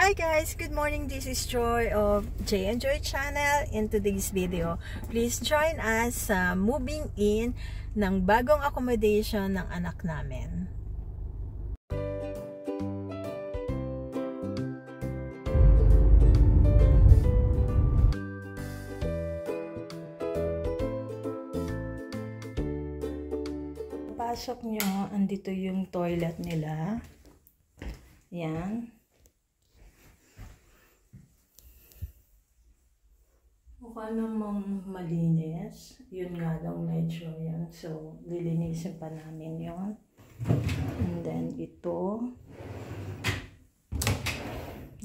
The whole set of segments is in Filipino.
Hi guys, good morning. This is Joy of Jay and Joy channel. In today's video, please join us sa moving in ng bagong accommodation ng anak namin. Pasok nyo, andito yung toilet nila. Yan. Mukha namang malinis. Yun nga lang medyo yan. So, lilinisin pa namin yon. And then, ito.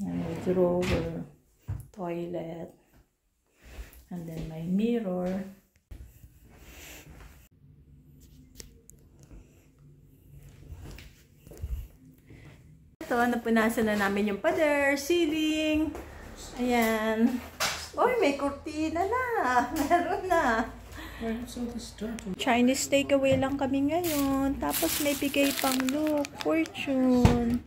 Yan, may drawer. Toilet. And then, may mirror. Ito, napunasan na namin yung pader, ceiling. Ayan. Oy, may kurtina na. Meron na. Chinese takeaway lang kami ngayon. Tapos may bigay pang look. Fortune.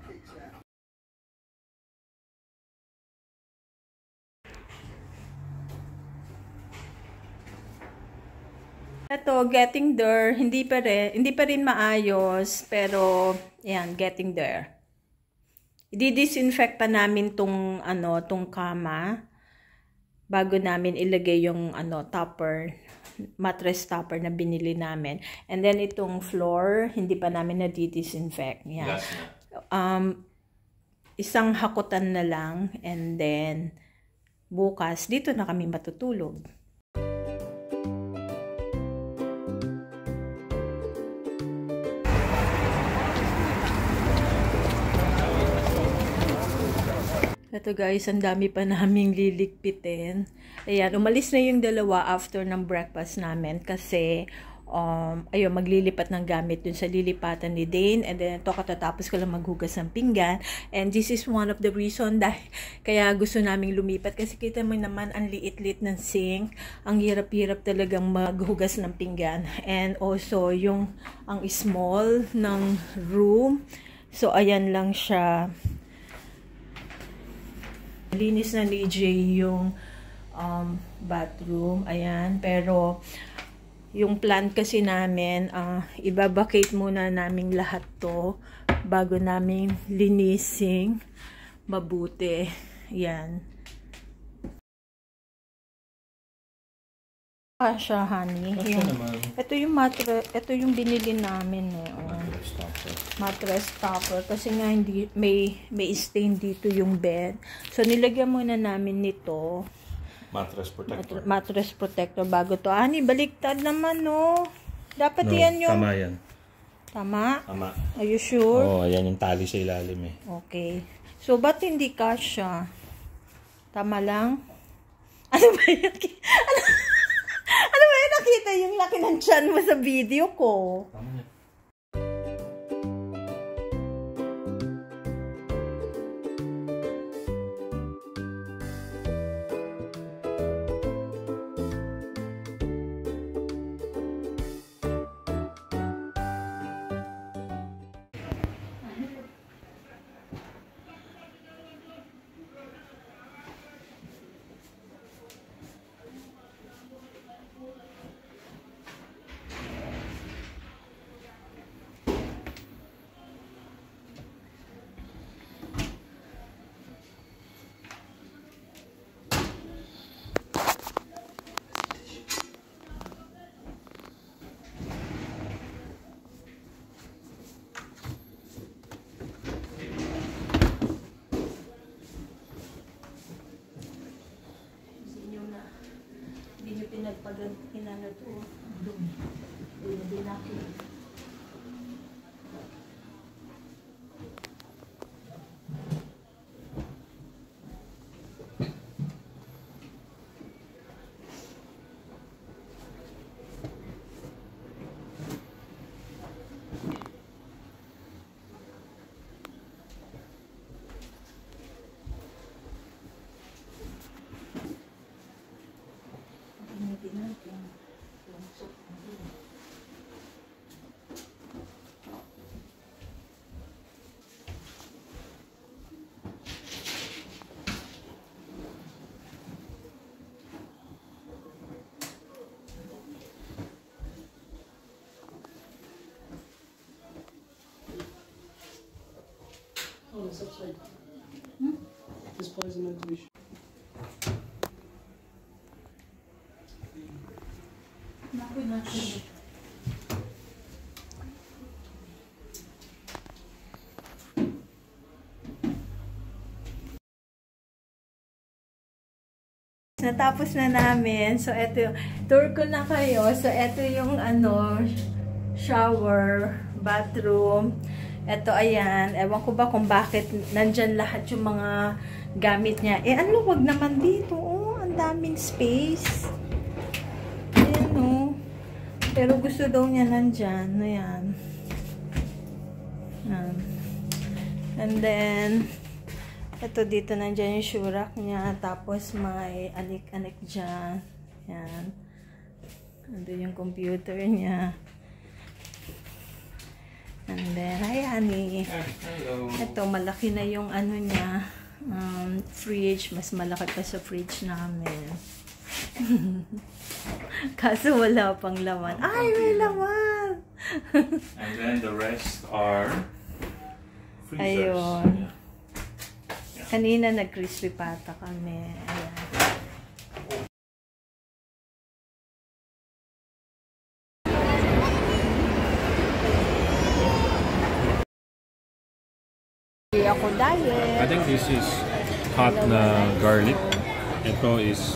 Ito, getting there. Hindi pa rin maayos. Pero, yan, getting there. I-disinfect pa namin tong kama bago namin ilagay yung mattress topper na binili namin. And then itong floor, hindi pa namin na-disinfect. Yan. Isang hakutan na lang, and then bukas dito na kami matutulog. Ito guys, ang dami pa naming liligpitin. Ayan, umalis na yung dalawa after ng breakfast namin kasi ayun, maglilipat ng gamit dun sa lilipatan ni Dane. And then ito, katatapos ko lang maghugas ng pinggan. And this is one of the reason dahil kaya gusto naming lumipat kasi kita mo naman ang liit-liit ng sink. Ang hirap-hirap talagang maghugas ng pinggan. And also yung ang small ng room. So ayan lang siya. Linis na ni Jay yung bathroom. Ayan. Pero, yung plan kasi namin, ibabakate muna namin lahat to bago namin linising mabuti. Ayan. Siya, honey. Ito yung mattress, ito yung binili namin mattress topper kasi nga hindi may stain dito yung bed. So nilagyan muna namin nito mattress protector bago to. Honey, baliktad naman no. Dapat yan yung tama yan. Tama? Tama. Are you sure? Oo, ayan yung tali sa ilalim eh. Okay. So ba't hindi kasya? Tama lang? Ano ba yun? Ano ba yun? Nakita yung laki ng tiyan mo sa video ko. Tama yan. Pinagpag-inano to. Dinaki. This plays an intuition. Natapos na namin. So, eto, tour ko na kayo. So, eto yung shower, bathroom. Eto, ayan. Ewan ko ba kung bakit nandyan lahat yung mga gamit niya. Eh, ano, wag naman dito. Oh, ang daming space. Ayan, oh. Pero gusto daw niya nandyan. Ayan. Ayan. And then, ito dito nandiyan yung shoe rack niya. Tapos may anik-anik dyan. Yan. Ando yung computer niya. And then, hi honey. Hello. Ito, malaki na yung ano niya. Fridge. Mas malaki pa sa fridge namin. Kaso wala pang laman. Ay, may laman! And then the rest are freezers. Ayun. Kanina nag-crispy pata kami. Ayan. Hindi ako diet. I think this is hot na garlic. Ito is